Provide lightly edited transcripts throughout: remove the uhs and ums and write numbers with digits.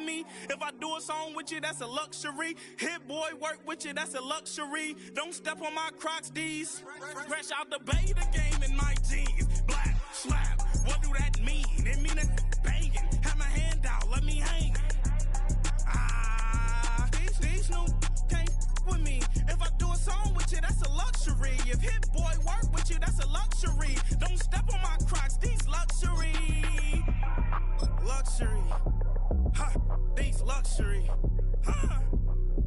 me. If I do a song with you, that's a luxury. Hit boy, work with you, that's a luxury. Don't step on my Crocs, D's. Fresh out the bay, the game in my jeans. Black, slap, what do that mean? It mean a banging. Have my hand out, let me hang. These new can't with me. If I do a song with you, that's a luxury. If hit boy work with you, that's a luxury. Don't step on my Crocs, these luxury. Luxury. Ha, these luxury. Ha,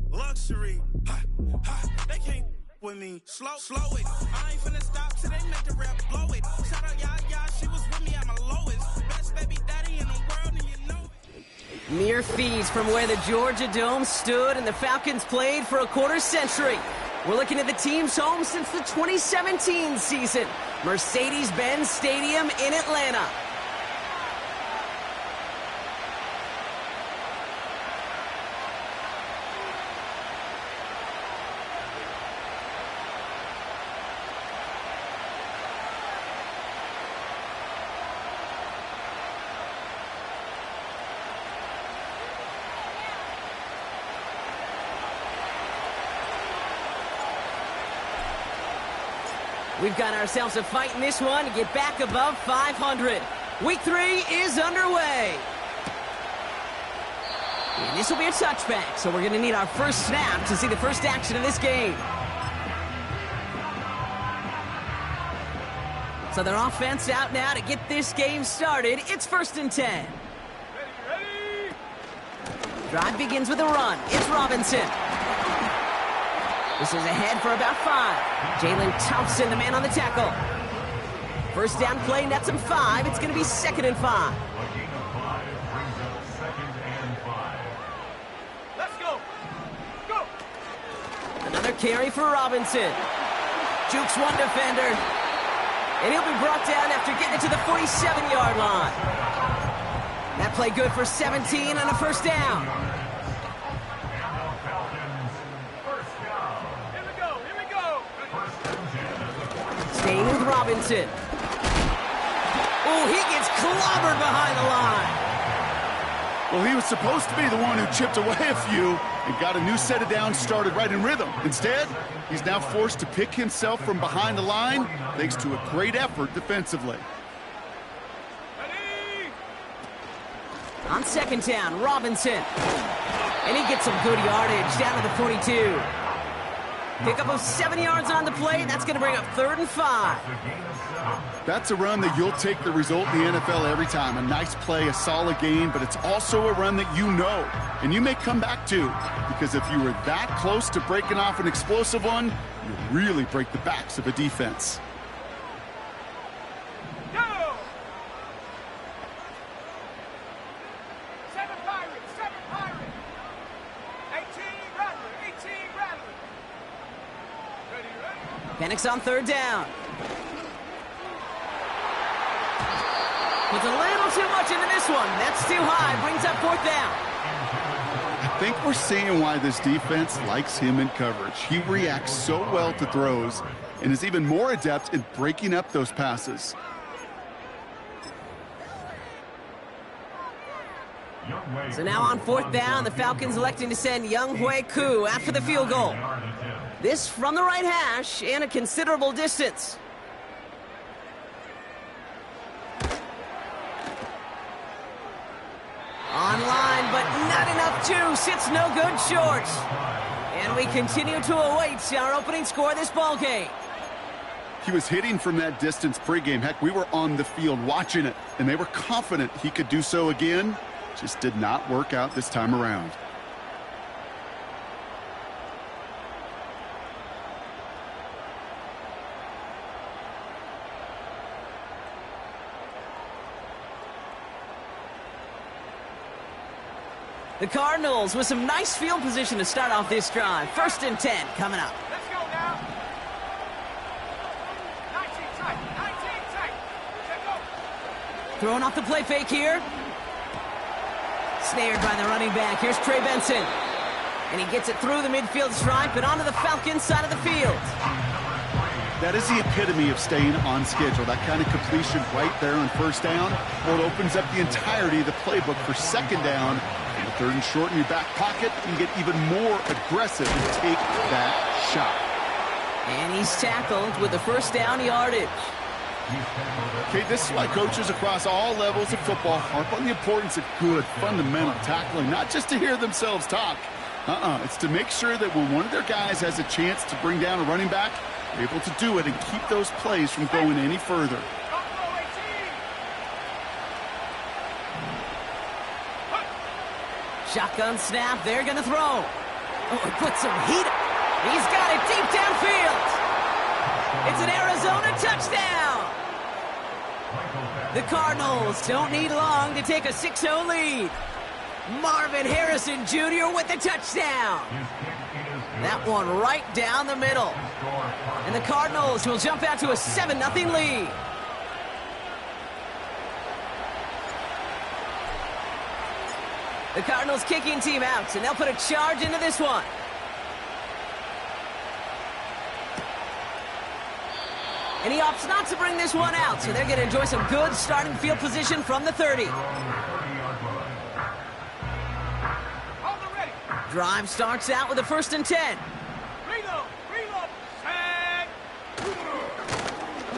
luxury. Ha, ha, they can't with me. Slow it. I ain't finna stop till they make the rap blow it. Shout out Yaya, she was with me at my lowest. Best baby daddy in the world, and you know it. Mere feet from where the Georgia Dome stood and the Falcons played for a quarter century. We're looking at the team's home since the 2017 season. Mercedes-Benz Stadium in Atlanta. We've got ourselves a fight in this one to get back above 500. Week 3 is underway. And this will be a touchback, so we're going to need our first snap to see the first action of this game. So their offense out now to get this game started. It's 1st and 10. Ready. Drive begins with a run. It's Robinson. This is ahead for about 5. Jalen Towson, the man on the tackle. First down play, nets him 5. It's going to be 2nd and 5. Let's go. Go. Another carry for Robinson. Jukes one defender. And he'll be brought down after getting it to the 47-yard line. That play good for 17 and a first down. Staying with Robinson. Oh, he gets clobbered behind the line. Well, he was supposed to be the one who chipped away a few and got a new set of downs started right in rhythm. Instead, he's now forced to pick himself from behind the line thanks to a great effort defensively. Ready. On 2nd down, Robinson. And he gets some good yardage down to the 42. Pickup of 7 yards on the play. That's going to bring up 3rd and 5. That's a run that you'll take the result in the NFL every time. A nice play, a solid gain, but it's also a run that you know and you may come back to, because if you were that close to breaking off an explosive one, you really break the backs of a defense. Go. 7 Pirates. 18 Rattler. Ready. Penix on 3rd down. Puts a little too much into this one. That's too high. Brings up 4th down. I think we're seeing why this defense likes him in coverage. He reacts so well to throws and is even more adept at breaking up those passes. So now on 4th down, the Falcons electing to send Younghoe Koo after the field goal. This from the right hash and a considerable distance. Online, but not enough juice. It's no good short. And we continue to await our opening score of this ball game. He was hitting from that distance pregame. Heck, we were on the field watching it, and they were confident he could do so again. Just did not work out this time around. The Cardinals with some nice field position to start off this drive. 1st and 10 coming up. Let's go now. 19 tight. Let's go. Throwing off the play fake here. Snared by the running back. Here's Trey Benson. And he gets it through the midfield stripe and onto the Falcons side of the field. That is the epitome of staying on schedule. That kind of completion right there on first down, well, it opens up the entirety of the playbook for second down. And the third and short in your back pocket, you can get even more aggressive and take that shot. And he's tackled with the first down yardage. Okay, this is why coaches across all levels of football harp on the importance of good, fundamental tackling, not just to hear themselves talk. It's to make sure that when one of their guys has a chance to bring down a running back, they're able to do it and keep those plays from going any further. Shotgun snap, they're going to throw. Oh, he put some heat up. He's got it deep downfield. It's an Arizona touchdown. The Cardinals don't need long to take a 6-0 lead. Marvin Harrison Jr. with the touchdown. That one right down the middle. And the Cardinals will jump out to a 7-0 lead. The Cardinals kicking team out, and they'll put a charge into this one. And he opts not to bring this one out, so they're going to enjoy some good starting field position from the 30. Drive starts out with a 1st and 10. Reload, set.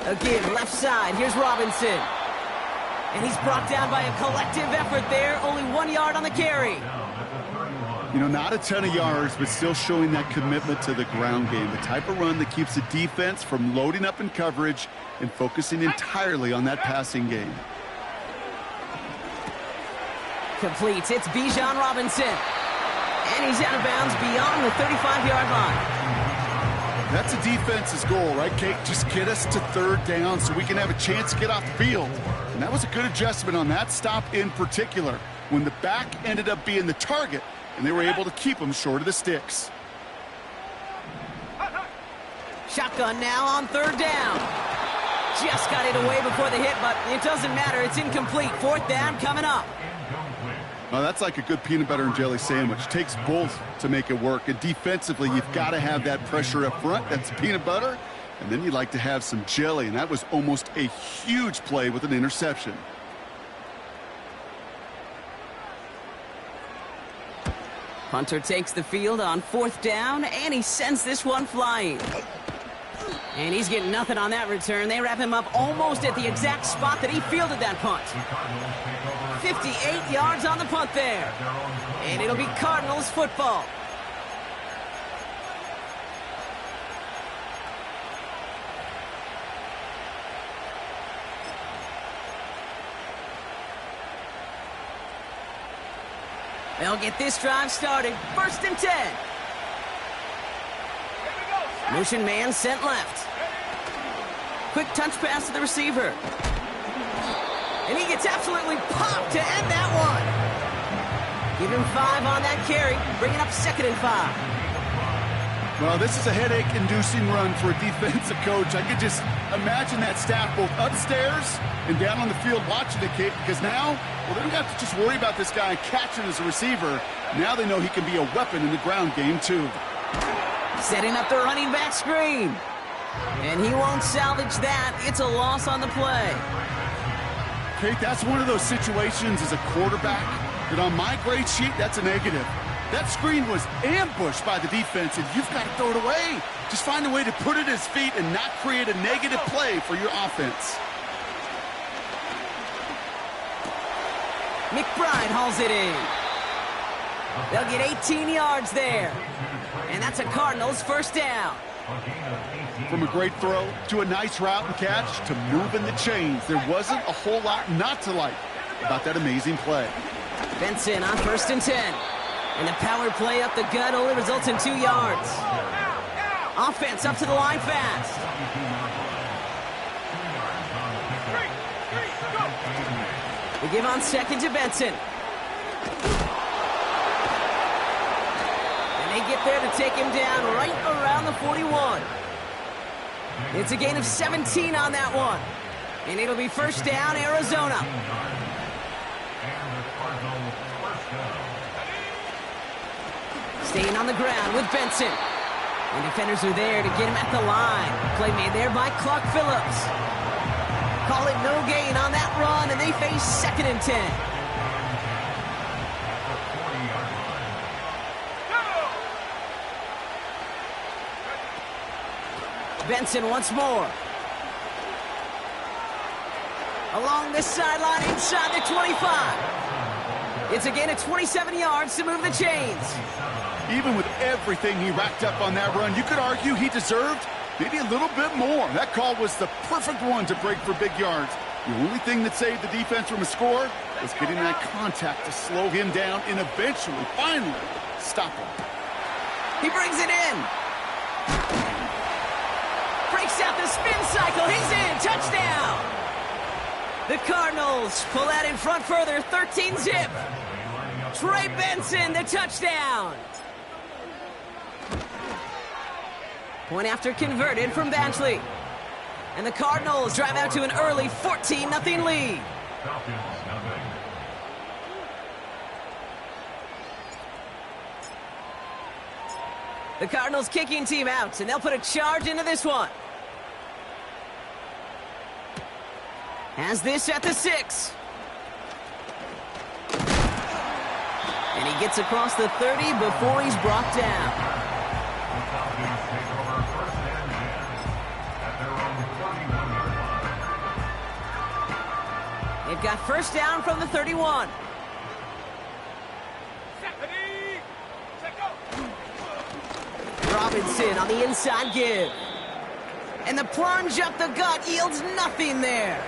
Again, left side, here's Robinson. And he's brought down by a collective effort there, only 1 yard on the carry. You know, not a ton of yards, but still showing that commitment to the ground game. The type of run that keeps the defense from loading up in coverage and focusing entirely on that passing game. Completes, it's Bijan Robinson. And he's out of bounds beyond the 35-yard line. That's a defense's goal, right, Kate? Just get us to 3rd down so we can have a chance to get off the field. And that was a good adjustment on that stop in particular, when the back ended up being the target, and they were able to keep him short of the sticks. Shotgun now on 3rd down. Just got it away before the hit, but it doesn't matter. It's incomplete. 4th down coming up. Well, that's like a good peanut butter and jelly sandwich. Takes both to make it work. And defensively, you've got to have that pressure up front. That's peanut butter. And then you'd like to have some jelly. And that was almost a huge play with an interception. Hunter takes the field on 4th down, and he sends this one flying. And he's getting nothing on that return. They wrap him up almost at the exact spot that he fielded that punt. 58 yards on the punt there. And it'll be Cardinals football. They'll get this drive started. 1st and 10. Motion man sent left. Quick touch pass to the receiver. And he gets absolutely popped to end that one. Give him 5 on that carry. Bring it up 2nd and 5. Well, this is a headache-inducing run for a defensive coach. I could just imagine that staff both upstairs and down on the field watching the kick, because now, well, they don't have to just worry about this guy catching as a receiver. Now they know he can be a weapon in the ground game, too. Setting up the running back screen. And he won't salvage that. It's a loss on the play. Kate, that's one of those situations as a quarterback that on my grade sheet, that's a negative. That screen was ambushed by the defense, and you've got to throw it away. Just find a way to put it at his feet and not create a negative play for your offense. McBride hauls it in. They'll get 18 yards there. And that's a Cardinals 1st down. From a great throw to a nice route and catch to moving the chains, there wasn't a whole lot not to like about that amazing play. Benson on 1st and 10. And the power play up the gut only results in 2 yards. Offense up to the line fast. They give on 2nd to Benson. And they get there to take him down right around the 41. It's a gain of 17 on that one. And it'll be 1st down, Arizona. Staying on the ground with Benson. And defenders are there to get him at the line. Play made there by Clark Phillips. Call it no gain on that run, and they face 2nd and 10. Benson once more. Along this sideline inside the 25. It's a gain of 27 yards to move the chains. Even with everything he racked up on that run, you could argue he deserved maybe a little bit more. That call was the perfect one to break for big yards. The only thing that saved the defense from a score was getting that contact to slow him down and eventually, finally, stop him. He brings it in. Breaks out the spin cycle. He's in. Touchdown. The Cardinals pull out in front further. 13-zip. Trey Benson, the touchdown. Point after converted from Batchley. And the Cardinals drive out to an early 14-0 lead. The Cardinals kicking team out, and they'll put a charge into this one. Has this at the 6. And he gets across the 30 before he's brought down. They've got first down from the 31. Robinson on the inside give. And the plunge up the gut yields nothing there.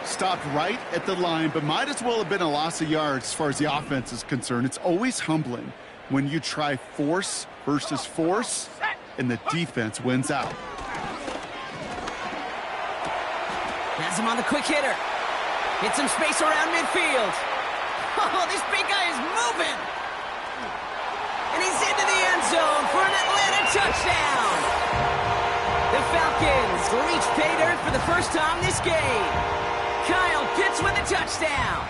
Stopped right at the line, but might as well have been a loss of yards as far as the offense is concerned. It's always humbling when you try force versus force, and the defense wins out. Has him on the quick hitter. Hits some space around midfield. Oh, this big guy is moving. And he's into the end zone for an Atlanta touchdown. The Falcons reach pay dirt for the first time this game. Kyle Pitts with a touchdown.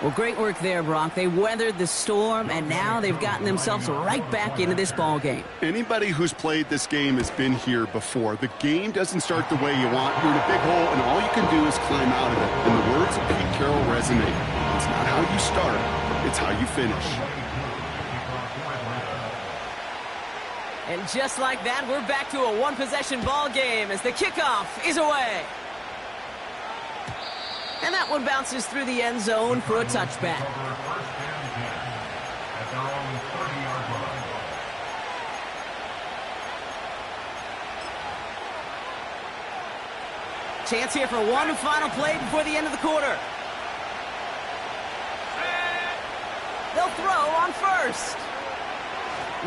Well, great work there, Brock. They weathered the storm, and now they've gotten themselves right back into this ball game. Anybody who's played this game has been here before. The game doesn't start the way you want. You're in a big hole, and all you can do is climb out of it. And the words of Pete Carroll resonate. It's not how you start, it's how you finish. And just like that, we're back to a one-possession ball game as the kickoff is away. And that one bounces through the end zone for a touchback. Chance here for one final play before the end of the quarter. They'll throw on first.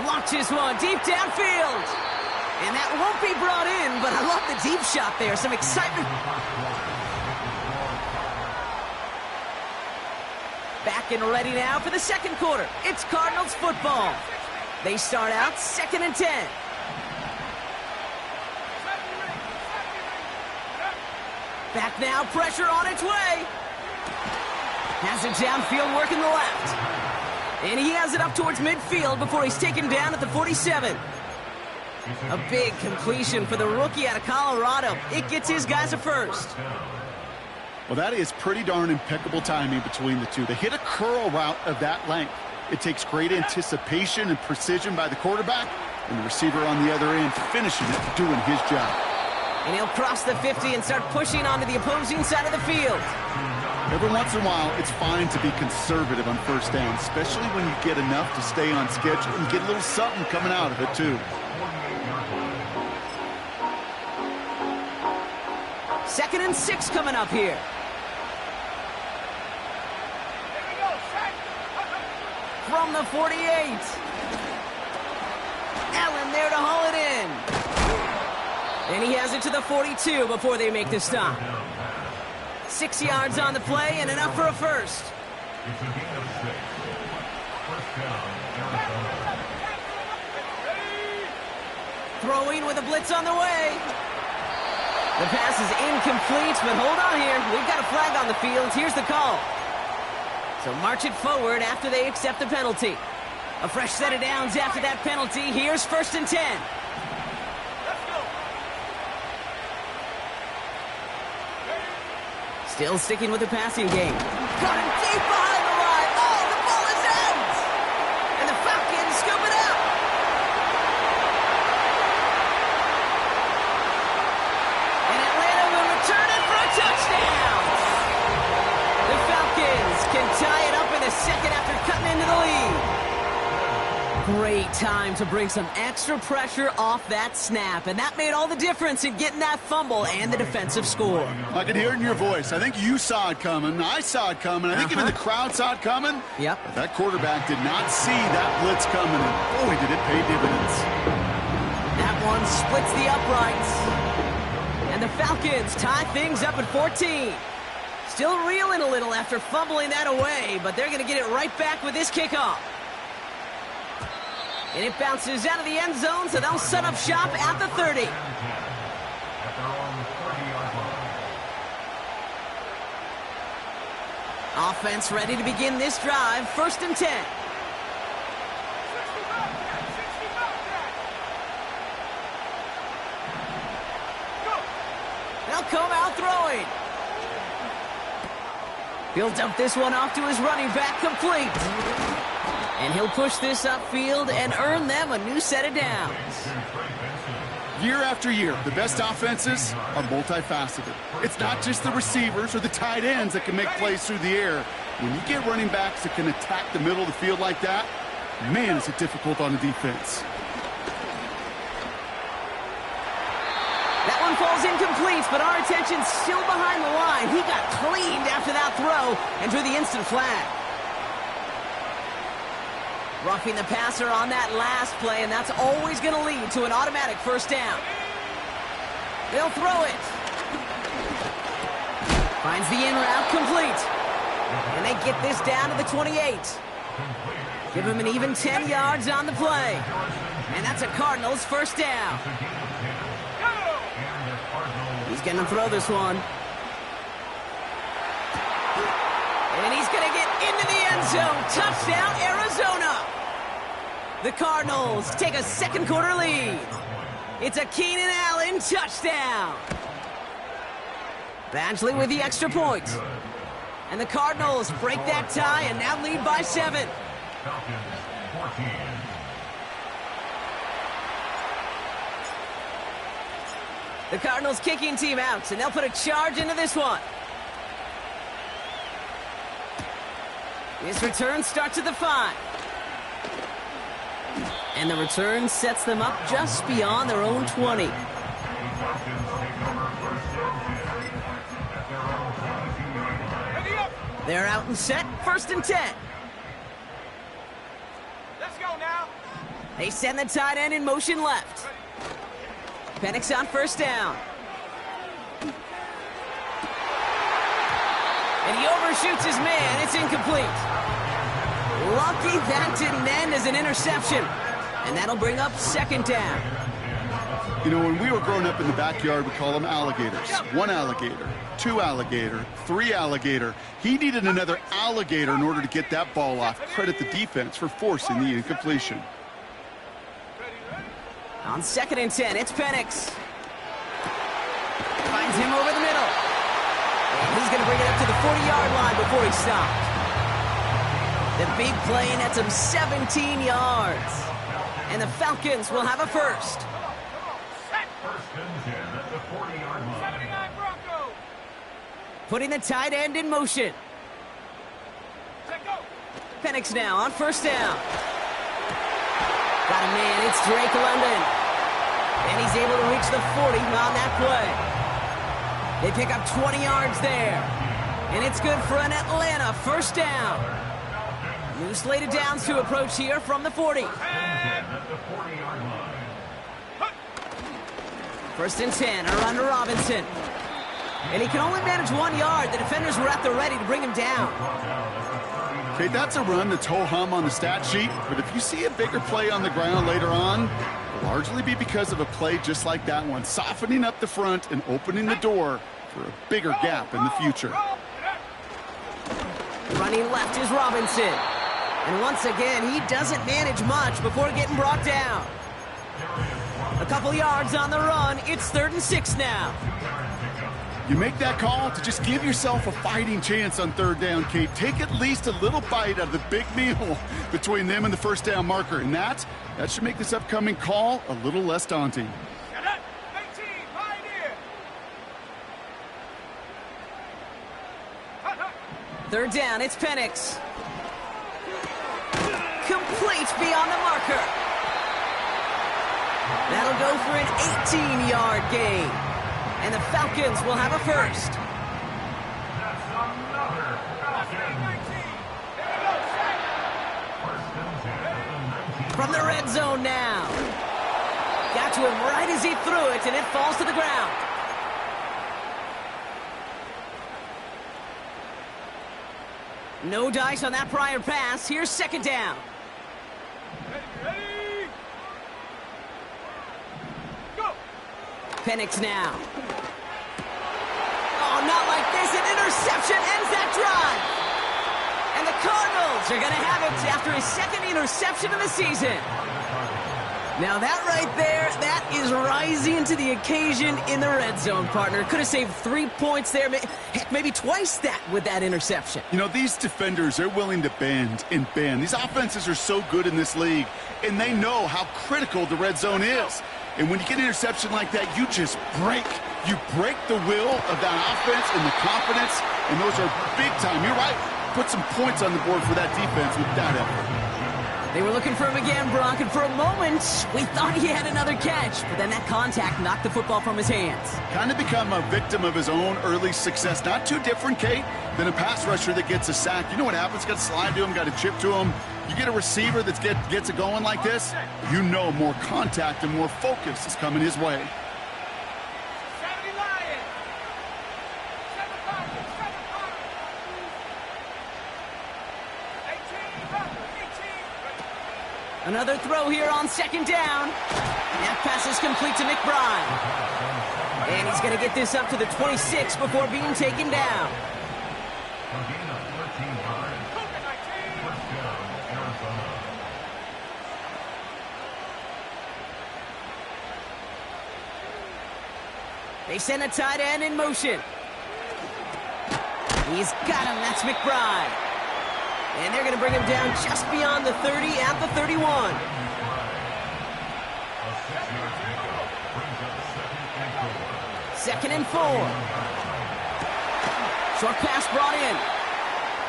Launches one deep downfield. And that won't be brought in, but I love the deep shot there. Some excitement. Back and ready now for the second quarter. It's Cardinals football. They start out 2nd and 10. Back now, pressure on its way. Has it downfield, working the left. And he has it up towards midfield before he's taken down at the 47. A big completion for the rookie out of Colorado. It gets his guys a first. Well, that is pretty darn impeccable timing between the two. They hit a curl route of that length. It takes great anticipation and precision by the quarterback, and the receiver on the other end finishing it, doing his job. And he'll cross the 50 and start pushing onto the opposing side of the field. Every once in a while, it's fine to be conservative on first down, especially when you get enough to stay on schedule and get a little something coming out of it, too. Second and 6 coming up here. From the 48. Allen there to haul it in. And he has it to the 42 before they make the stop. 6 yards on the play and enough for a first. Throwing with a blitz on the way. The pass is incomplete, but hold on here. We've got a flag on the field. Here's the call. So march it forward after they accept the penalty. A fresh set of downs after that penalty. Here's 1st and 10. Let's go. Still sticking with the passing game. Got him deep behind the line. Oh, the ball is out! And the Falcons scoop it up. And Atlanta will return it for a touchdown. The Falcons can tie it up in the second after cutting into the lead. Great time to bring some extra pressure off that snap, and that made all the difference in getting that fumble and the defensive score. I can hear it in your voice. I think you saw it coming. I saw it coming. I think even the crowd saw it coming. Yep. But that quarterback did not see that blitz coming, and boy, did it pay dividends. That one splits the uprights. And the Falcons tie things up at 14. Still reeling a little after fumbling that away, but they're going to get it right back with this kickoff. And it bounces out of the end zone, so they'll set up shop at the 30. Offense ready to begin this drive. 1st and 10. 60 back, Jack. Go. They'll come out throwing. He'll dump this one off to his running back, complete. And he'll push this upfield and earn them a new set of downs. Year after year, the best offenses are multifaceted. It's not just the receivers or the tight ends that can make plays through the air. When you get running backs that can attack the middle of the field like that, man, is it difficult on the defense. That one falls incomplete, but our attention's still behind the line. He got cleaned after that throw and drew the instant flag. Roughing the passer on that last play, and that's always going to lead to an automatic 1st down. They'll throw it. Finds the in route, complete. And they get this down to the 28. Give him an even 10 yards on the play. And that's a Cardinals 1st down. He's going to throw this one. And he's going to get into the end zone. Touchdown, Arizona. The Cardinals take a second quarter lead. It's a Keenan Allen touchdown. Badgley with the extra point. And the Cardinals break that tie and now lead by 7. The Cardinals kicking team out, and they'll put a charge into this one. This return starts at the 5. And the return sets them up just beyond their own 20. They're out and set, 1st and 10. Let's go now. They send the tight end in motion left. Penix on 1st down. And he overshoots his man. It's incomplete. Lucky that didn't end as an interception. And that'll bring up 2nd down. You know, when we were growing up in the backyard, we call them alligators. 1 alligator, 2 alligator, 3 alligator. He needed another alligator in order to get that ball off. Credit the defense for forcing the incompletion. On 2nd and 10, it's Penix. Finds him over the middle. And he's going to bring it up to the 40-yard line before he stopped. The big play nets him 17 yards. And the Falcons will have a 1st. Putting the tight end in motion. Penix now on 1st down. Got a man, it's Drake London. And he's able to reach the 40 on that play. They pick up 20 yards there. And it's good for an Atlanta 1st down. New slated downs to approach here from the 40. 1st and 10, a run to Robinson. And he can only manage 1 yard. The defenders were at the ready to bring him down. Okay, that's a run that's ho-hum on the stat sheet, but if you see a bigger play on the ground later on, it'll largely be because of a play just like that one, softening up the front and opening the door for a bigger gap in the future. Running left is Robinson. And once again, he doesn't manage much before getting brought down. A couple yards on the run. It's 3rd and 6 now. You make that call to just give yourself a fighting chance on 3rd down, Kate. Take at least a little bite out of the big meal between them and the 1st down marker. And that should make this upcoming call a little less daunting. 18, Pioneer. 3rd down, it's Penix. Complete beyond the marker. That'll go for an 18-yard gain. And the Falcons will have a first. From the red zone now. Got to him right as he threw it, and it falls to the ground. No dice on that prior pass. Here's 2nd down. Ready. Go. Penix now. Oh, not like this. An interception ends that drive. And the Cardinals are going to have it after his 2nd interception of the season. Now that right there, that is rising to the occasion in the red zone, partner. Could have saved 3 points there. Heck, maybe twice that with that interception. You know, these defenders, they're willing to bend and bend. These offenses are so good in this league, and they know how critical the red zone is. And when you get an interception like that, you just break. You break the will of that offense and the confidence, and those are big time. You're right. Put some points on the board for that defense with that effort. They were looking for him again, Brock, and for a moment, we thought he had another catch. But then that contact knocked the football from his hands. Kind of become a victim of his own early success. Not too different, Kate, than a pass rusher that gets a sack. You know what happens? Got to slide to him, got to chip to him. You get a receiver that gets it going like this, you know more contact and more focus is coming his way. 70 Lions. 7 Falcons. 7 Falcons. 18 Falcons. 18. Another throw here on 2nd down. That pass is complete to McBride. And he's going to get this up to the 26 before being taken down. They send a tight end in motion. He's got him. That's McBride. And they're going to bring him down just beyond the 30 at the 31. Second and 4. Short pass brought in.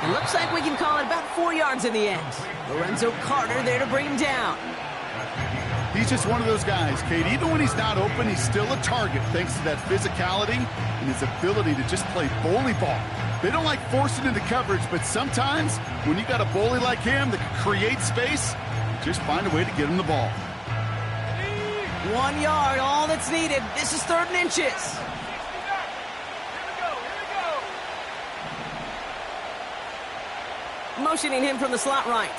It looks like we can call it about 4 yards in the end. Lorenzo Carter there to bring him down. He's just one of those guys, Kate. Even when he's not open, he's still a target thanks to that physicality and his ability to just play bully ball. They don't like forcing into coverage, but sometimes when you got a bully like him that can create space, just find a way to get him the ball. 1 yard, all that's needed. This is 3rd and inches. Motioning him from the slot right.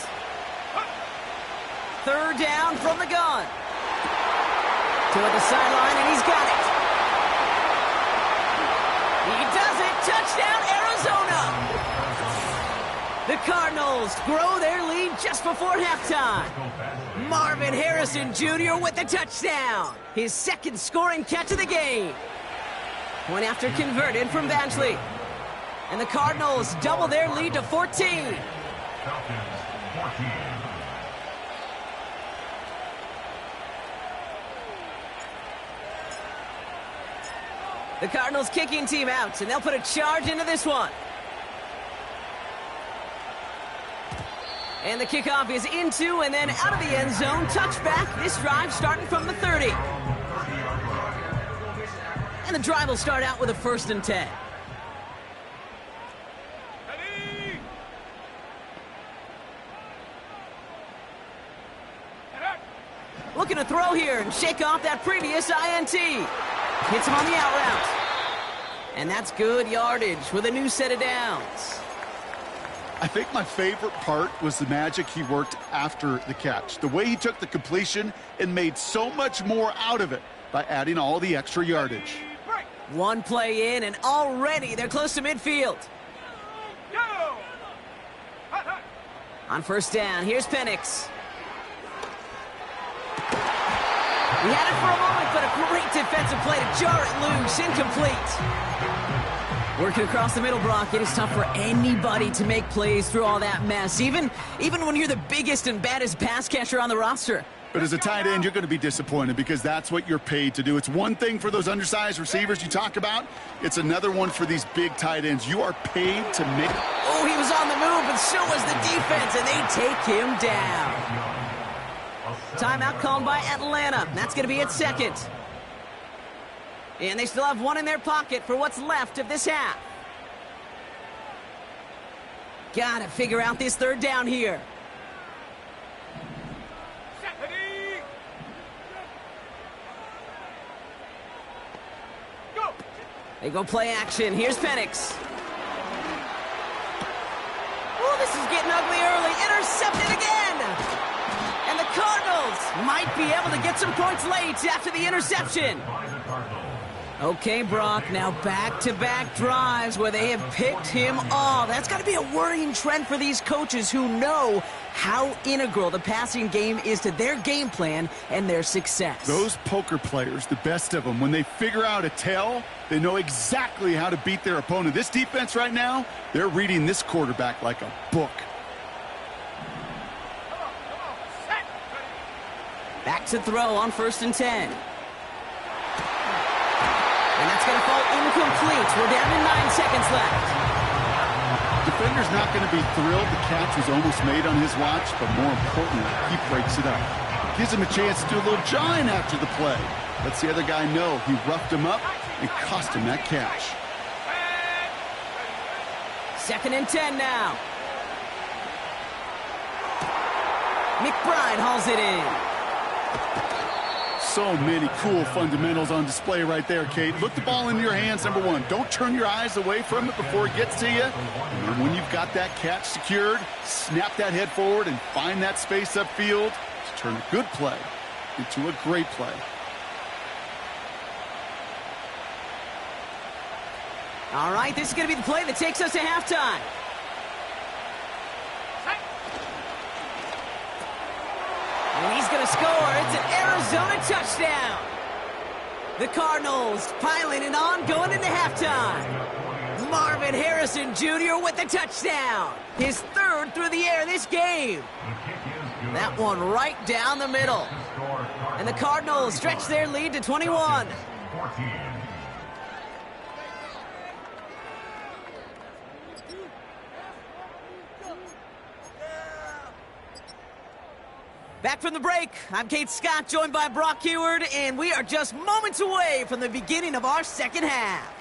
3rd down from the gun. Toward the sideline, and he's got it. He does it. Touchdown, Arizona. The Cardinals grow their lead just before halftime. Marvin Harrison Jr. with the touchdown. His 2nd scoring catch of the game. Point after converted from Badgley. And the Cardinals double their lead to 14. The Cardinals kicking team out, and they'll put a charge into this one. And the kickoff is into and then out of the end zone. Touchback. This drive starting from the 30. And the drive will start out with a 1st and 10. Looking to throw here and shake off that previous INT. Hits him on the out route. And that's good yardage with a new set of downs. I think my favorite part was the magic he worked after the catch. The way he took the completion and made so much more out of it by adding all the extra yardage. One play in, and already they're close to midfield. On first down, here's Penix. He had it for a moment, but a great defensive play to jar it loose. Incomplete. Working across the middle, Brock. It is tough for anybody to make plays through all that mess, even when you're the biggest and baddest pass catcher on the roster. But as a tight end, you're going to be disappointed because that's what you're paid to do. It's one thing for those undersized receivers you talk about. It's another one for these big tight ends. You are paid to make... Oh, he was on the move, but so was the defense, and they take him down. Timeout called by Atlanta. That's going to be its second. And they still have one in their pocket for what's left of this half. Gotta figure out this third down here. They go play action. Here's Penix. Oh, this is getting ugly early. Intercepted again. And the Cardinals might be able to get some points late after the interception. Okay, Brock, now back-to-back drives where they have picked him off. That's got to be a worrying trend for these coaches who know how integral the passing game is to their game plan and their success. Those poker players, the best of them, when they figure out a tell, they know exactly how to beat their opponent. This defense right now, they're reading this quarterback like a book. Back to throw on first and 10. And that's going to fall incomplete. We're down to 9 seconds left. Defender's not going to be thrilled the catch was almost made on his watch, but more importantly, he breaks it up. Gives him a chance to do a little jawing after the play. Lets the other guy know he roughed him up and cost him that catch. Second and 10 now. McBride hauls it in. So many cool fundamentals on display right there, Kate. Look the ball into your hands, number one. Don't turn your eyes away from it before it gets to you. And then when you've got that catch secured, snap that head forward and find that space upfield to turn a good play into a great play. All right, this is going to be the play that takes us to halftime. And he's going to score. It's an Arizona touchdown. The Cardinals piling it on, going into halftime. Marvin Harrison Jr. with the touchdown. His third through the air this game. That one right down the middle. And the Cardinals stretch their lead to 21. Back from the break, I'm Kate Scott, joined by Brock Huard, and we are just moments away from the beginning of our second half.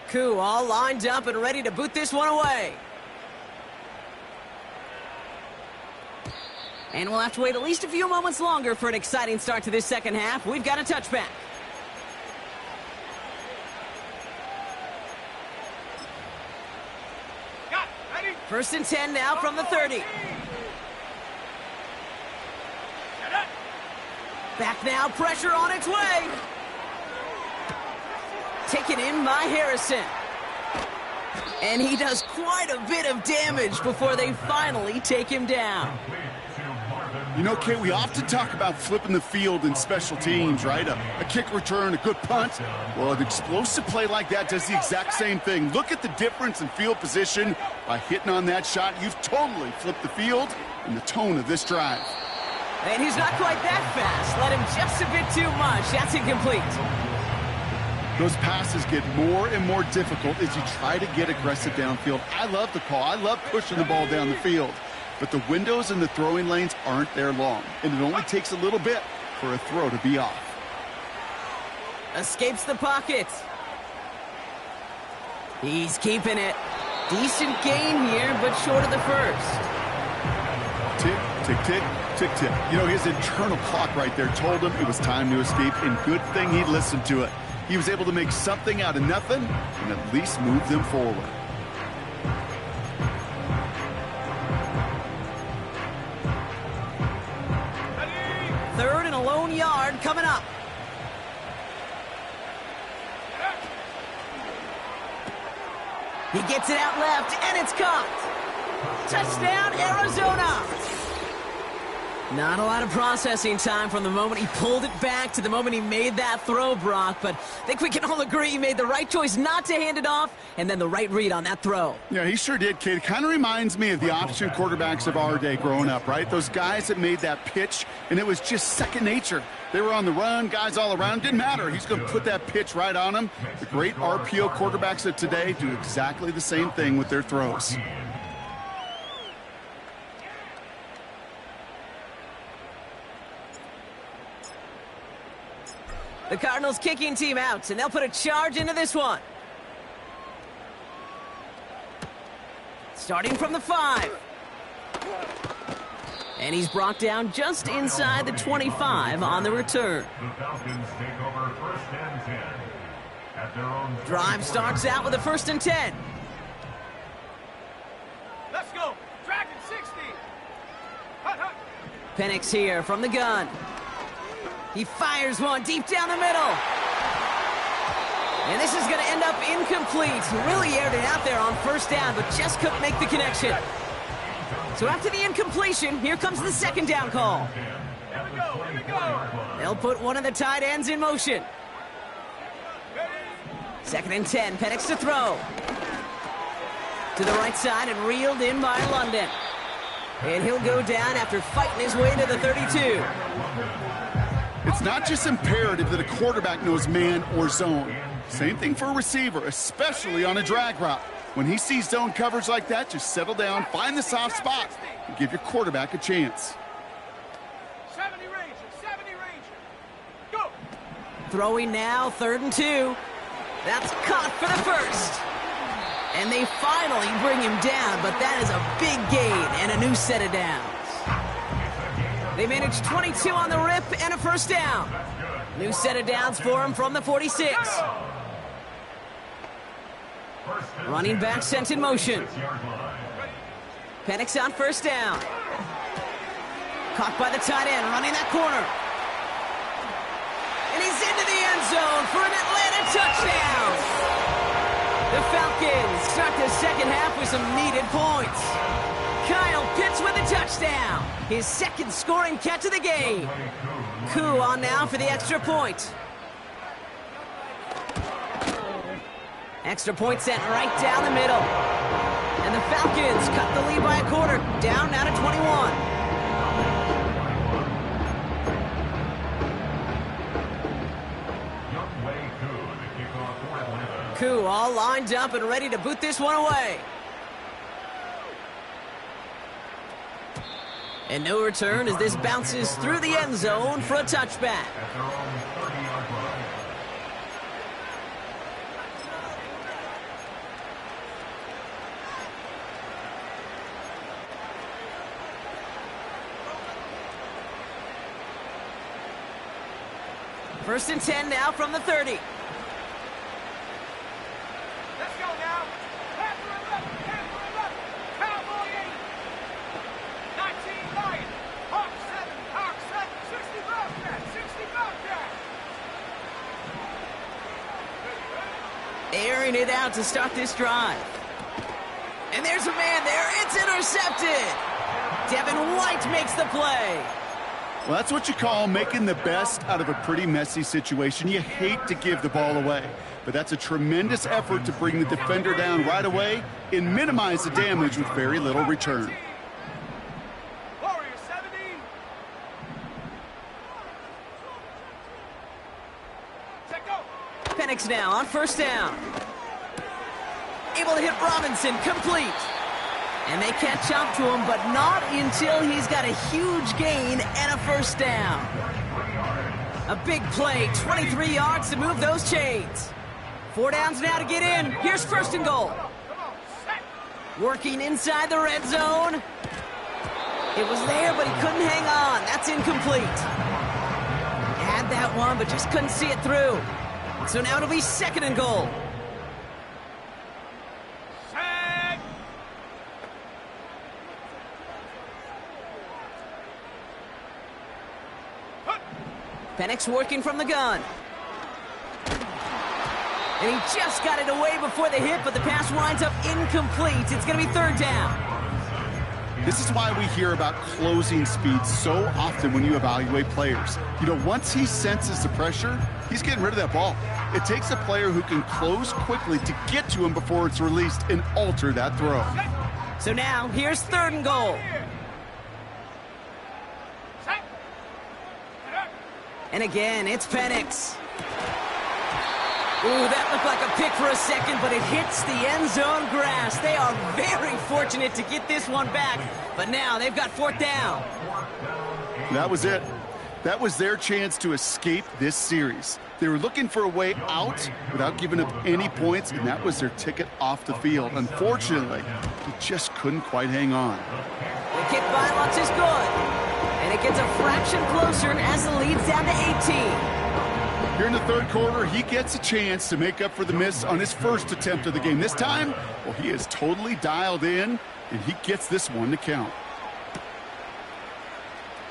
Koo all lined up and ready to boot this one away. And we'll have to wait at least a few moments longer for an exciting start to this second half. We've got a touchback. First and 10 now from the 30. Back now, pressure on its way. Taken in by Harrison. And he does quite a bit of damage before they finally take him down. You know, Kate, we often talk about flipping the field in special teams, right? A kick return, a good punt. Well, an explosive play like that does the exact same thing. Look at the difference in field position. By hitting on that shot, you've totally flipped the field and the tone of this drive. And he's not quite that fast. Let him just a bit too much. That's incomplete. Those passes get more and more difficult as you try to get aggressive downfield. I love the call. I love pushing the ball down the field. But the windows in the throwing lanes aren't there long, and it only takes a little bit for a throw to be off. Escapes the pocket. He's keeping it. Decent gain here, but short of the first. Tick, tick, tick, tick, tick. You know, his internal clock right there told him it was time to escape, and good thing he listened to it. He was able to make something out of nothing and at least move them forward. Third and a lone yard coming up. He gets it out left, and it's caught. Touchdown, Arizona. Not a lot of processing time from the moment he pulled it back to the moment he made that throw, Brock, but I think we can all agree he made the right choice not to hand it off, and then the right read on that throw. Yeah, he sure did, kid. It kind of reminds me of the option quarterbacks of our day growing up, right? Those guys that made that pitch, and it was just second nature. They were on the run, guys all around. Didn't matter. He's going to put that pitch right on him. The great RPO quarterbacks of today do exactly the same thing with their throws. The Cardinals kicking team out, and they'll put a charge into this one. Starting from the 5. And he's brought down just inside the 25 on the return. The Falcons take over 1st and 10. At their own Drive starts out with a 1st and 10. Let's go. Dragon 60. Hut, hut. Penix here from the gun. He fires one deep down the middle. And this is going to end up incomplete. Really aired it out there on 1st down, but just couldn't make the connection. So after the incompletion, here comes the 2nd down call. Here we go. Here we go. They'll put one of the tight ends in motion. Ready? 2nd and 10, Penix to throw. To the right side and reeled in by London. And he'll go down after fighting his way to the 32. It's not just imperative that a quarterback knows man or zone. Same thing for a receiver, especially on a drag route. When he sees zone coverage like that, just settle down, find the soft spot, and give your quarterback a chance. 70 Ranger. 70 Ranger. Go. Throwing now, 3rd and 2. That's caught for the 1st. And they finally bring him down, but that is a big gain and a new set of downs. They managed 22 on the rip and a 1st down. New set of downs for him from the 46. Running back sent in motion. Penix on 1st down. Caught by the tight end, running that corner. And he's into the end zone for an Atlanta touchdown. The Falcons start the 2nd half with some needed points. Kyle Pitts with a touchdown. His 2nd scoring catch of the game. Koo on now for the extra point. Extra point sent right down the middle. And the Falcons cut the lead by a quarter. Down now to 21. Koo all lined up and ready to boot this one away. And no return as this bounces through the end zone for a touchback. At their own 30-yard line. First and 10 now from the 30. Let's go now. Panther 11. Panther 11. Cowboy 8. 19 Lion. Hawk 7. Hawk 7. 60 Bobcat. 60 Bobcat. Airing it out to start this drive. And there's a man there. It's intercepted. Devin White makes the play. Well, that's what you call making the best out of a pretty messy situation. You hate to give the ball away, but that's a tremendous effort to bring the defender down right away and minimize the damage with very little return. Warrior 70. Check go. Penix now on 1st down. Able to hit Robinson, complete. And they catch up to him, but not until he's got a huge gain and a 1st down. A big play, 23 yards to move those chains. 4 downs now to get in. Here's 1st and goal. Come on. Set. Working inside the red zone. It was there, but he couldn't hang on. That's incomplete. Had that one, but just couldn't see it through. So now it'll be 2nd and goal. Set. Put. Penix working from the gun. And he just got it away before the hit, but the pass winds up incomplete. It's going to be 3rd down. This is why we hear about closing speed so often when you evaluate players. You know, once he senses the pressure, he's getting rid of that ball. It takes a player who can close quickly to get to him before it's released and alter that throw. So now, here's 3rd and goal. Set. And again, it's Penix. Ooh, that looked like a pick for a second, but it hits the end zone grass. They are very fortunate to get this one back, but now they've got 4th down. That was it. That was their chance to escape this series. They were looking for a way out without giving up any points, and that was their ticket off the field. Unfortunately, he just couldn't quite hang on. The kick by Lutz is good, and it gets a fraction closer as the lead's down to 18. Here in the 3rd quarter, he gets a chance to make up for the miss on his first attempt of the game. This time, well, he is totally dialed in, and he gets this one to count.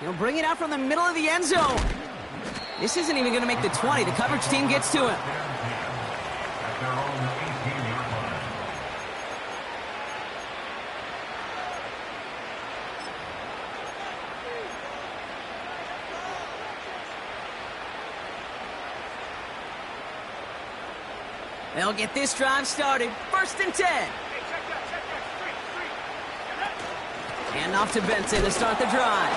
He'll bring it out from the middle of the end zone. This isn't even going to make the 20. The coverage team gets to him. At their own 18-yard line. They'll get this drive started. 1st and 10. Hey, check that. Street. Hand off to Benson to start the drive.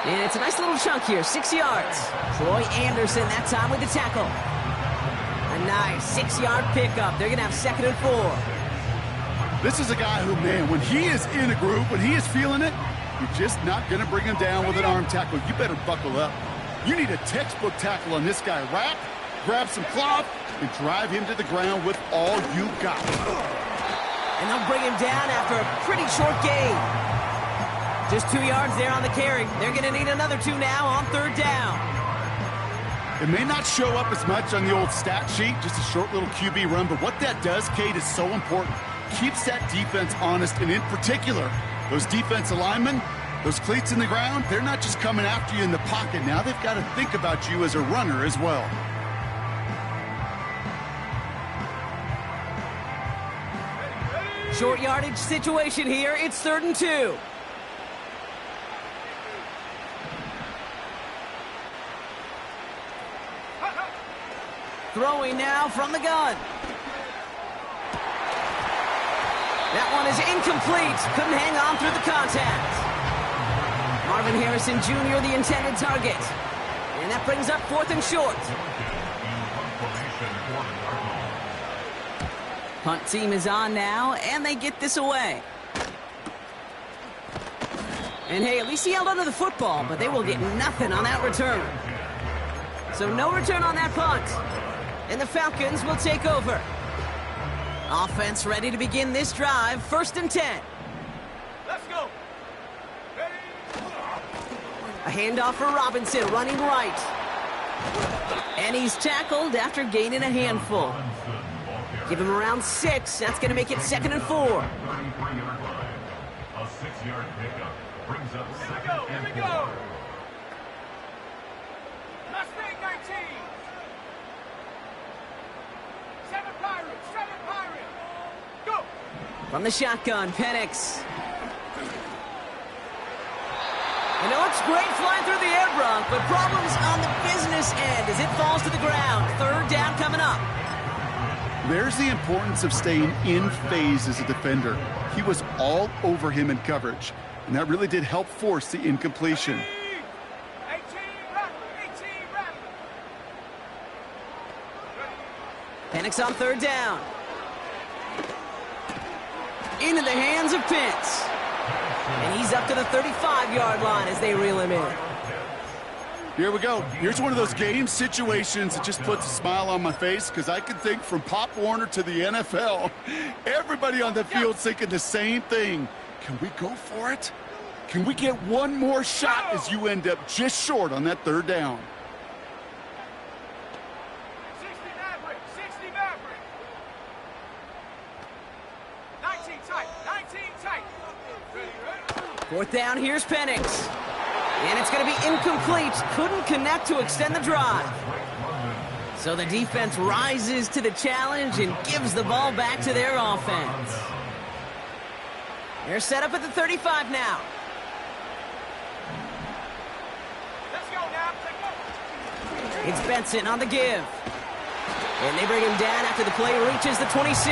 And it's a nice little chunk here, 6 yards. Troy Anderson that time with the tackle. A nice 6-yard pickup. They're going to have 2nd and 4. This is a guy who, man, when he is in a group, when he is feeling it, you're just not going to bring him down with an arm tackle. You better buckle up. You need a textbook tackle on this guy. Wrap, grab some cloth, and drive him to the ground with all you got. And they'll bring him down after a pretty short gain. Just 2 yards there on the carry. They're going to need another 2 now on 3rd down. It may not show up as much on the old stat sheet, just a short little QB run, but what that does, Kate, is so important. Keeps that defense honest, and in particular, those defensive linemen, those cleats in the ground, they're not just coming after you in the pocket. Now they've got to think about you as a runner as well. Short yardage situation here. It's 3rd and 2. Throwing now from the gun. That one is incomplete. Couldn't hang on through the contact. Marvin Harrison Jr., the intended target. And that brings up 4th and short. Punt team is on now, and they get this away. And hey, at least he held onto the football, but they will get nothing on that return. So no return on that punt. And the Falcons will take over. Offense ready to begin this drive. 1st and 10. Let's go. Ready. A handoff for Robinson, running right. And he's tackled after gaining a handful. Give him around 6. That's going to make it 2nd and 4. 33-yard line. A 6-yard pickup brings up 2nd and 4. Here we go. Mustang 19. 7 Pirates. 7 Pirates. Go. From the shotgun, Penix. And it looks great flying through the air, Brock, but problems on the business end as it falls to the ground. 3rd down coming up. There's the importance of staying in phase as a defender. He was all over him in coverage, and that really did help force the incompletion. 18 Rattler. 18 Rattler. Penix on 3rd down. Into the hands of Pitts. And he's up to the 35-yard line as they reel him in. Here we go. Here's one of those game situations that just puts a smile on my face because I can think from Pop Warner to the NFL. Everybody on the field's thinking the same thing. Can we go for it? Can we get one more shot as you end up just short on that 3rd down? 60 tight. 19 tight. Ready. Fourth down, here's Penix. And it's going to be incomplete. Couldn't connect to extend the drive. So the defense rises to the challenge and gives the ball back to their offense. They're set up at the 35 now. Let's go now. Take over. It's Benson on the give. And they bring him down after the play reaches the 26.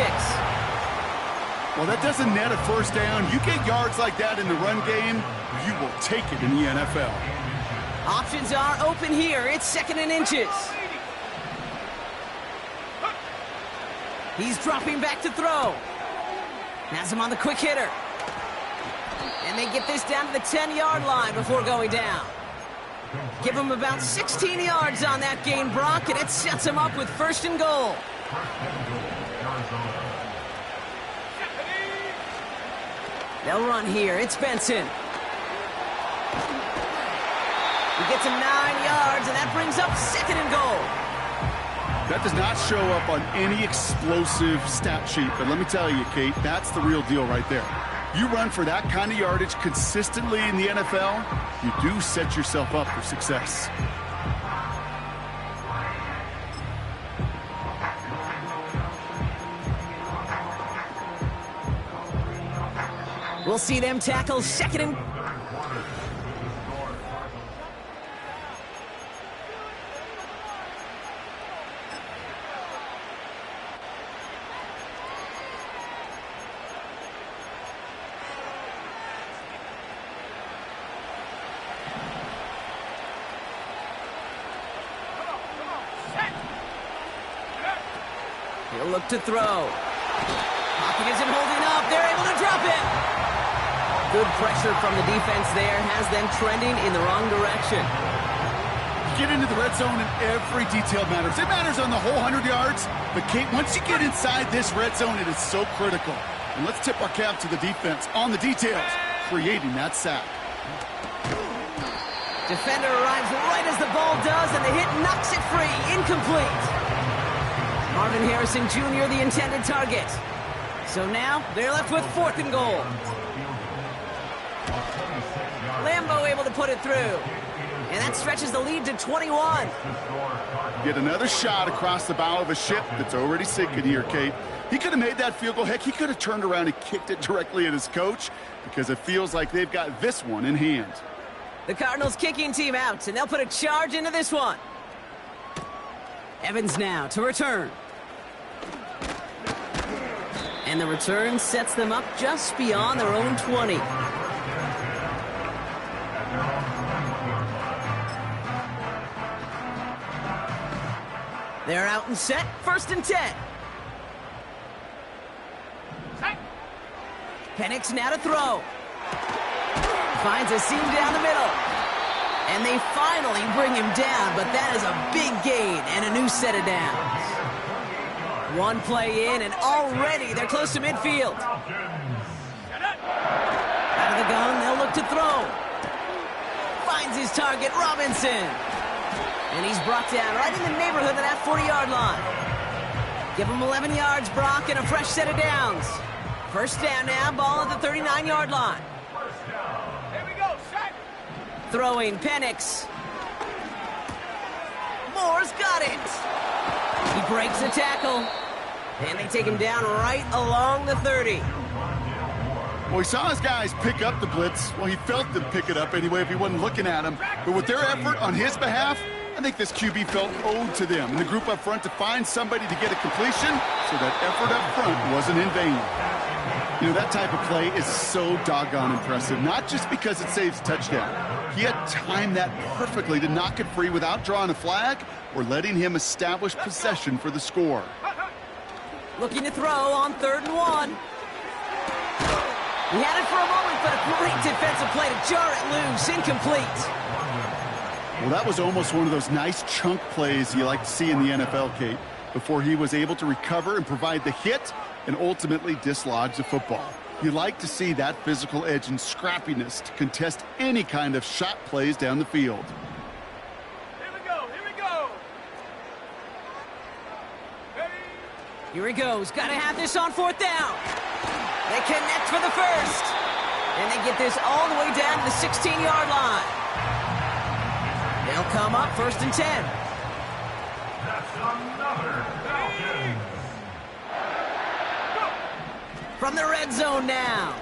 Well, that doesn't net a first down. You get yards like that in the run game, you will take it in the NFL. Options are open here. It's 2nd and inches. He's dropping back to throw. Has him on the quick hitter. And they get this down to the 10-yard line before going down. Give him about 16 yards on that gain, Brock, and it sets him up with 1st and goal. They'll run here. It's Benson. He gets him 9 yards, and that brings up 2nd and goal. That does not show up on any explosive stat sheet, but let me tell you, Kate, that's the real deal right there. You run for that kind of yardage consistently in the NFL, you do set yourself up for success. We'll see them tackle 2nd and... He'll look to throw. Pocket isn't holding up. They're able to drop it. Good pressure from the defense there has them trending in the wrong direction. You get into the red zone and every detail matters. It matters on the whole 100 yards. But, Kate, once you get inside this red zone, it is so critical. And let's tip our cap to the defense on the details, creating that sack. Defender arrives right as the ball does, and the hit knocks it free. Incomplete. Marvin Harrison Jr., the intended target. So now they're left with 4th and goal. Lambo able to put it through. And that stretches the lead to 21. Get another shot across the bow of a ship that's already sinking here, Kate. He could have made that field goal. Heck, he could have turned around and kicked it directly at his coach because it feels like they've got this one in hand. The Cardinals kicking team out, and they'll put a charge into this one. Evans now to return. And the return sets them up just beyond their own 20. They're out and set, 1st and 10. Penix now to throw. Finds a seam down the middle. And they finally bring him down, but that is a big gain and a new set of downs. One play in, and already they're close to midfield. Out of the gun, they'll look to throw. Finds his target, Robinson. And he's brought down right in the neighborhood of that 40-yard line. Give him 11 yards, Brock, and a fresh set of downs. 1st down now, ball at the 39-yard line. Here we go, set. Throwing Penix. Moore's got it. He breaks the tackle. And they take him down right along the 30. Well, he saw his guys pick up the blitz. Well, he felt them pick it up anyway if he wasn't looking at him. But with their effort on his behalf, I think this QB felt owed to them and the group up front to find somebody to get a completion so that effort up front wasn't in vain. You know, that type of play is so doggone impressive, not just because it saves a touchdown. He had timed that perfectly to knock it free without drawing a flag or letting him establish possession for the score. Looking to throw on 3rd and 1. He had it for a moment, but a great defensive play to jar it loose. Incomplete. Well, that was almost one of those nice chunk plays you like to see in the NFL, Kate, before he was able to recover and provide the hit and ultimately dislodge the football. You like to see that physical edge and scrappiness to contest any kind of shot plays down the field. Here we go, here we go. Ready? Here he goes. Got to have this on 4th down. They connect for the first. And they get this all the way down to the 16-yard line. They'll come up 1st and 10. That's another Falcons. From the red zone now.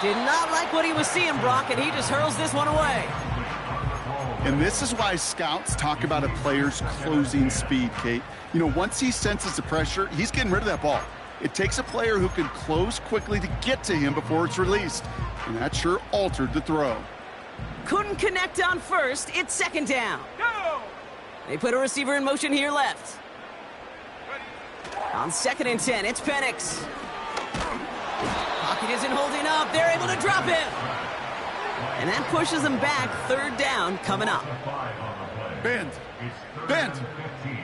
Did not like what he was seeing, Brock, and he just hurls this one away. And this is why scouts talk about a player's closing speed, Kate. You know, once he senses the pressure, he's getting rid of that ball. It takes a player who can close quickly to get to him before it's released. And that sure altered the throw. Couldn't connect on first. It's 2nd down. Go! They put a receiver in motion here left. On 2nd and 10, it's Penix. Pocket isn't holding up. They're able to drop him. And that pushes them back. 3rd down coming up. Bend. Bend.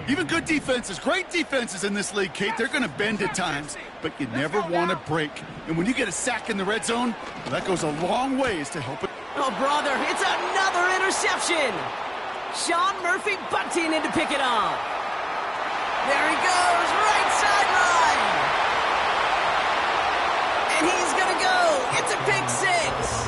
Even good defenses, great defenses in this league, Kate, they're going to bend at times, but you never want to break. And when you get a sack in the red zone, well, that goes a long ways to help it. Oh, brother, it's another interception. Sean Murphy Bunting in to pick it off. There he goes, right sideline. And he's going to go. It's a pick 6.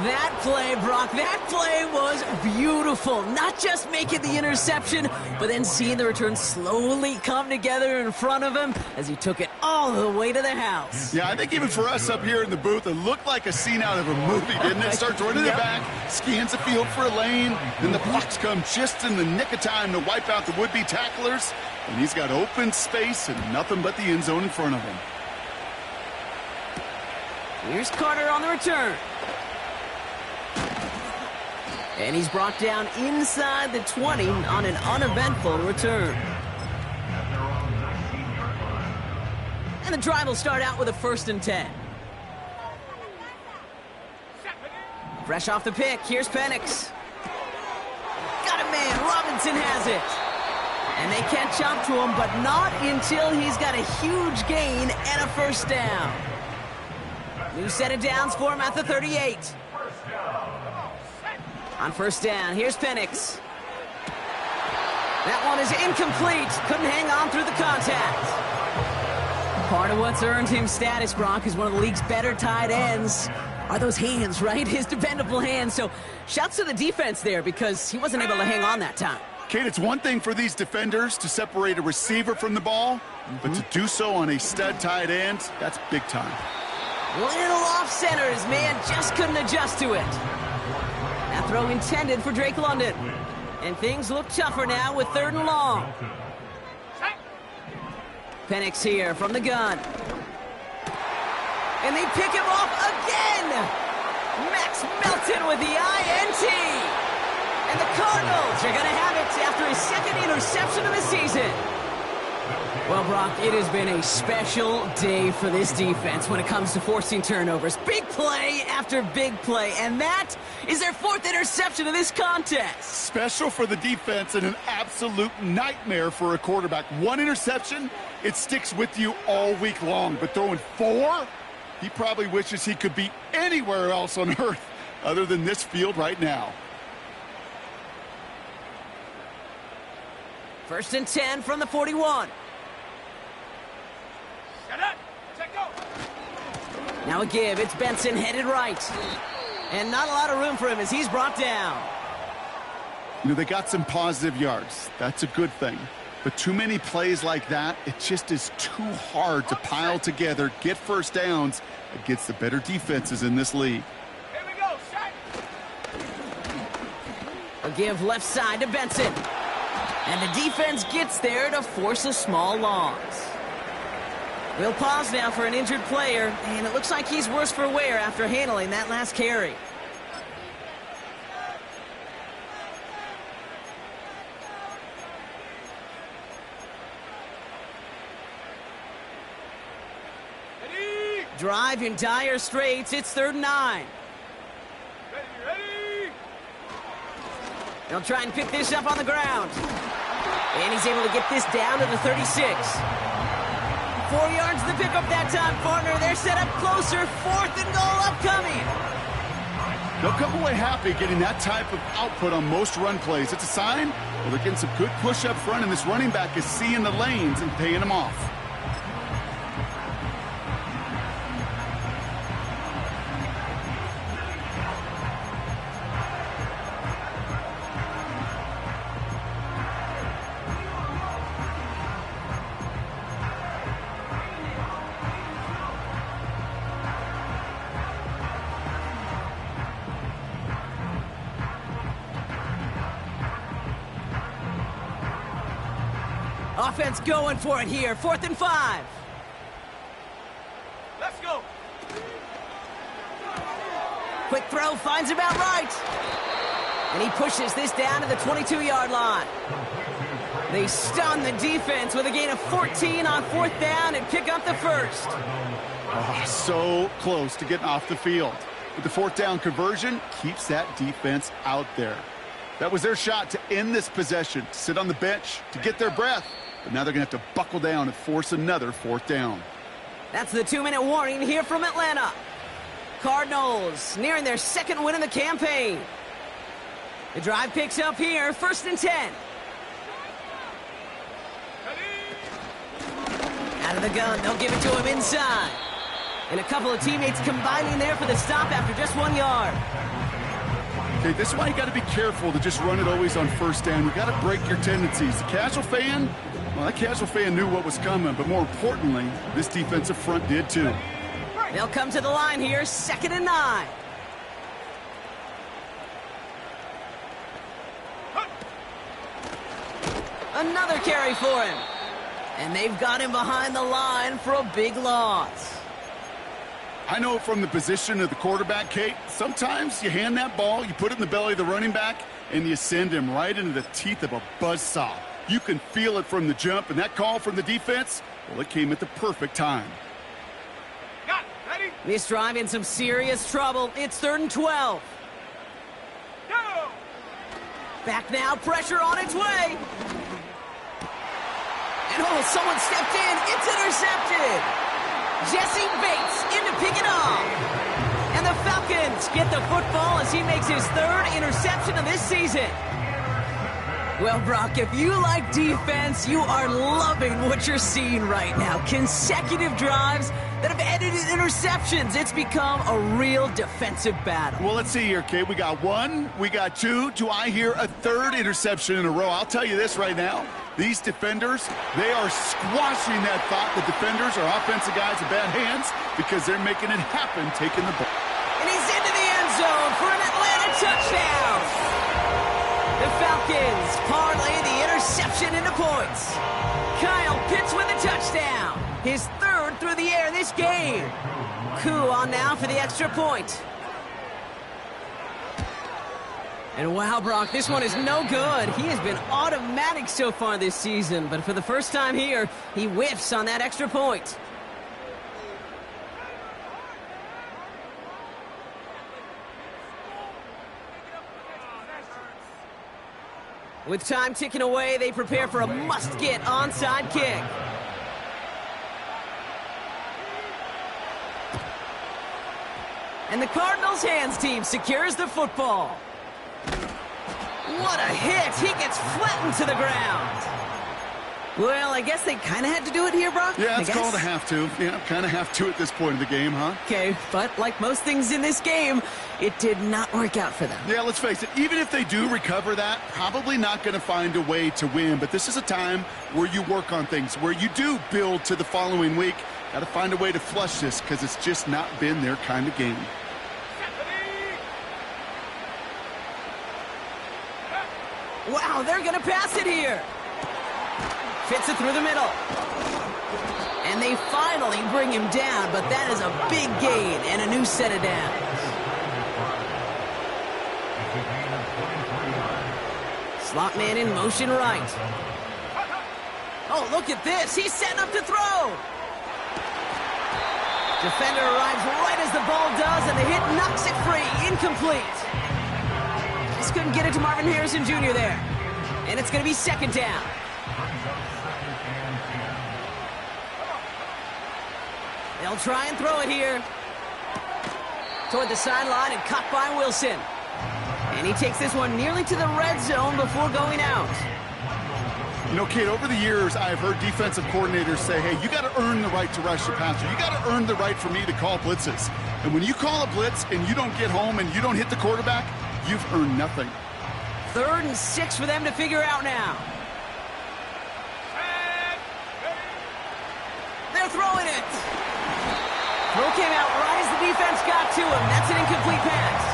That play, Brock, that play was beautiful. Not just making the interception, but then seeing the return slowly come together in front of him as he took it all the way to the house. Yeah, I think even for us up here in the booth, it looked like a scene out of a movie, didn't it? Starts running the back, scans the field for a lane, then the blocks come just in the nick of time to wipe out the would-be tacklers, and he's got open space and nothing but the end zone in front of him. Here's Carter on the return. And he's brought down inside the 20 on an uneventful return. And the drive will start out with a 1st and 10. Fresh off the pick, here's Penix. Got a man, Robinson has it. And they catch up to him, but not until he's got a huge gain and a 1st down. New set of downs for him at the 38. On 1st down, here's Penix. That one is incomplete. Couldn't hang on through the contact. Part of what's earned him status, Brock, is one of the league's better tight ends. Are those hands, right? His dependable hands. So shouts to the defense there because he wasn't able to hang on that time. Kate, it's one thing for these defenders to separate a receiver from the ball, but to do so on a stud tight end, that's big time. Little off center, his man just couldn't adjust to it. That throw intended for Drake London. And things look tougher now with 3rd and long. Penix here from the gun. And they pick him off again! Max Melton with the INT! And the Cardinals are going to have it after his 2nd interception of the season. Well, Brock, it has been a special day for this defense when it comes to forcing turnovers. Big play after big play, and that is their 4th interception of this contest. Special for the defense and an absolute nightmare for a quarterback. 1 interception, it sticks with you all week long, but throwing 4, he probably wishes he could be anywhere else on earth other than this field right now. 1st and 10 from the 41. Now a give, it's Benson headed right. And not a lot of room for him as he's brought down. You know, they got some positive yards. That's a good thing. But too many plays like that, it just is too hard to pile together, get 1st downs against the better defenses in this league. Here we go, set. A give left side to Benson. And the defense gets there to force a small loss. We'll pause now for an injured player, and it looks like he's worse for wear after handling that last carry. Ready? Drive in dire straits, it's 3rd and 9. Ready? They'll try and pick this up on the ground. And he's able to get this down to the 36. 4 yards to pick up that time, partner. They're set up closer. 4th and goal upcoming. They'll come away happy getting that type of output on most run plays. It's a sign, well, they're getting some good push up front, and this running back is seeing the lanes and paying them off. Offense going for it here. 4th and 5. Let's go. Quick throw finds about right. And he pushes this down to the 22-yard line. They stun the defense with a gain of 14 on 4th down and pick up the first. Oh, so close to getting off the field. But the 4th down conversion keeps that defense out there. That was their shot to end this possession, to sit on the bench, to get their breath. But now they're going to have to buckle down and force another 4th down. That's the 2-minute warning here from Atlanta. Cardinals nearing their 2nd win in the campaign. The drive picks up here, 1st and 10. Out of the gun, they'll give it to him inside. And a couple of teammates combining there for the stop after just 1 yard. Okay, this is why you got to be careful to just run it always on 1st down. You got to break your tendencies. The casual fan, well, that casual fan knew what was coming, but more importantly, this defensive front did too. They'll come to the line here, 2nd and 9. Another carry for him. And they've got him behind the line for a big loss. I know from the position of the quarterback, Kate, sometimes you hand that ball, you put it in the belly of the running back, and you send him right into the teeth of a buzzsaw. You can feel it from the jump, and that call from the defense, well, it came at the perfect time. Got it. Ready? This drive in some serious trouble. It's 3rd and 12. Go! Back now, pressure on its way. And oh, someone stepped in. It's intercepted. Jesse Bates in to pick it off. And the Falcons get the football as he makes his 3rd interception of this season. Well, Brock, if you like defense, you are loving what you're seeing right now. Consecutive drives that have ended in interceptions. It's become a real defensive battle. Well, let's see here, Kate. We got 1, we got 2. Do I hear a 3rd interception in a row? I'll tell you this right now. These defenders, they are squashing that thought that defenders are offensive guys in bad hands because they're making it happen taking the ball. And he's into the end zone for an Atlanta touchdown. The Falcons parlay the interception into points. Kyle Pitts with a touchdown. His 3rd through the air this game. Koo on now for the extra point. And wow, Brock, this one is no good. He has been automatic so far this season, but for the first time here, he whiffs on that extra point. With time ticking away, they prepare for a must-get onside kick. And the Cardinals' hands team secures the football. What a hit! He gets flattened to the ground. Well, I guess they kind of had to do it here, Brock. Yeah, it's called a have to. Yeah, kind of have to at this point of the game, huh? Okay, but like most things in this game, it did not work out for them. Yeah, let's face it. Even if they do recover that, probably not going to find a way to win. But this is a time where you work on things, where you do build to the following week. Got to find a way to flush this because it's just not been their kind of game. Wow, they're going to pass it here. Fits it through the middle. And they finally bring him down, but that is a big gain and a new set of downs. Slot man in motion right. Oh, look at this. He's setting up to throw. Defender arrives right as the ball does, and the hit knocks it free. Incomplete. Just couldn't get it to Marvin Harrison Jr. there. And it's going to be 2nd down. They'll try and throw it here. toward the sideline and caught by Wilson. And he takes this one nearly to the red zone before going out. You know, Kate, over the years, I've heard defensive coordinators say, hey, you got to earn the right to rush the passer. You got to earn the right for me to call blitzes. And when you call a blitz and you don't get home and you don't hit the quarterback, you've earned nothing. 3rd and 6 for them to figure out now. They're throwing it. Throw came out right as the defense got to him. That's an incomplete pass.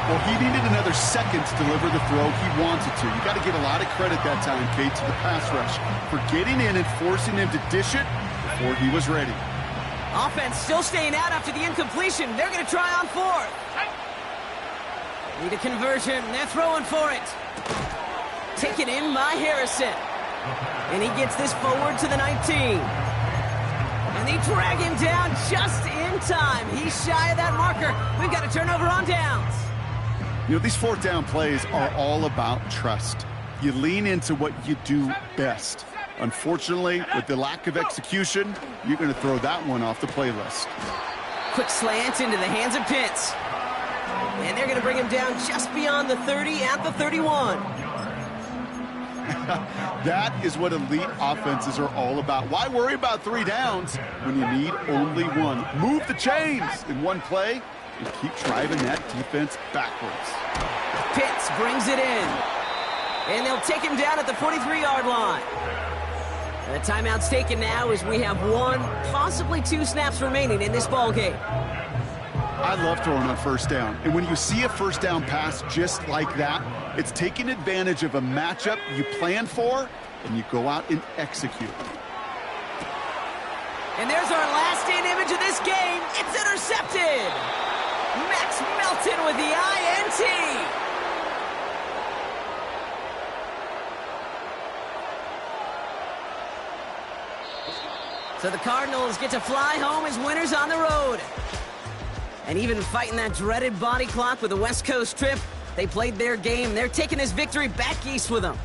Well, he needed another second to deliver the throw he wanted to. You got to give a lot of credit that time, Kate, to the pass rush for getting in and forcing him to dish it before he was ready. Offense still staying out after the incompletion. They're going to try on 4th. Need a conversion. They're throwing for it. Taken in by Harrison. And he gets this forward to the 19. And they drag him down just in time. He's shy of that marker. We've got a turnover on downs. You know, these 4th down plays are all about trust. You lean into what you do best. Unfortunately, with the lack of execution, you're going to throw that one off the playlist. Quick slant into the hands of Pitts. And they're going to bring him down just beyond the 30 at the 31. That is what elite offenses are all about. Why worry about 3 downs when you need only 1? Move the chains in one play and keep driving that defense backwards. Pitts brings it in. And they'll take him down at the 43-yard line. The timeout's taken now as we have 1, possibly 2 snaps remaining in this ballgame. I love throwing on 1st down. And when you see a 1st down pass just like that, it's taking advantage of a matchup you plan for, and you go out and execute. And there's our last-in image of this game. It's intercepted. Max Melton with the INT. So the Cardinals get to fly home as winners on the road. And even fighting that dreaded body clock with the West Coast trip, they played their game. They're taking this victory back east with them.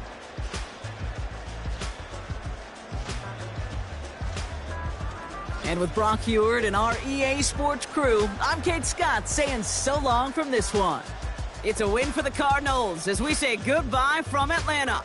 And with Brock Heward and our EA Sports crew, I'm Kate Scott saying so long from this one. It's a win for the Cardinals as we say goodbye from Atlanta.